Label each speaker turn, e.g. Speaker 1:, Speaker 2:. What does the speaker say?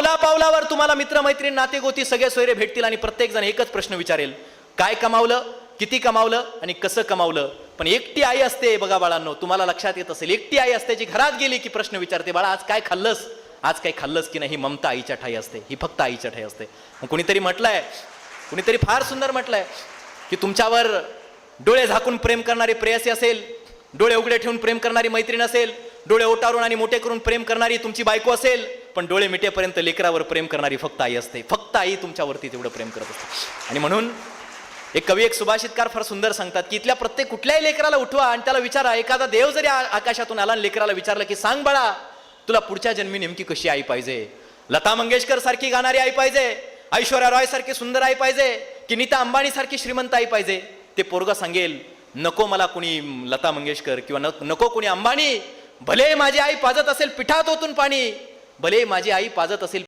Speaker 1: पावला पावलावर तुम्हाला मित्रमैत्रीण नातेगोती सगळे सोयरे भेटतील आणि प्रत्येक जण एकच प्रश्न विचारेल, काय कमावलं, किती कमावलं आणि कसं कमावलं. पण एकटी आई असते बघा बाळांनो, तुम्हाला लक्षात येत असेल, एकटी आई असते जी घरात गेली की प्रश्न विचारते, बाळा आज काय खाल्लंस, आज काय खाल्लंस की नाही. ही ममता आईच्या ठाई असते, ही फक्त आईच्या ठाई असते. मग कुणीतरी म्हटलंय, कुणीतरी फार सुंदर म्हटलंय की तुमच्यावर डोळे झाकून प्रेम करणारी प्रेयसी असेल, डोळे उघडे ठेवून प्रेम करणारी मैत्रीण असेल, डोळे ओटारून आणि मोठे करून प्रेम करणारी तुमची बायको असेल, पण डोळे मिटेपर्यंत लेकरावर प्रेम करणारी फक्त आई असते. फक्त आई तुमच्यावरती तेवढं प्रेम करत असते. आणि म्हणून एक कवी, एक सुभाषितकार फार सुंदर सांगतात की इथल्या प्रत्येक कुठल्याही लेकराला उठवा आणि त्याला विचारा, एखादा देव जरी आकाशातून आला आणि लेकराला विचारलं की सांग बाळा तुला पुढच्या जन्मी नेमकी कशी आई पाहिजे, लता मंगेशकर सारखी गाणारी आई पाहिजे, ऐश्वर्या रॉय सारखी सुंदर आई पाहिजे की नीता अंबानी सारखी श्रीमंत आई पाहिजे. ते पोरगा सांगेल, नको मला कुणी लता मंगेशकर किंवा नको कुणी अंबानी, भले माझी आई पाजत असेल पिठात ओतून पाणी, भले माझी आई पाजत असेल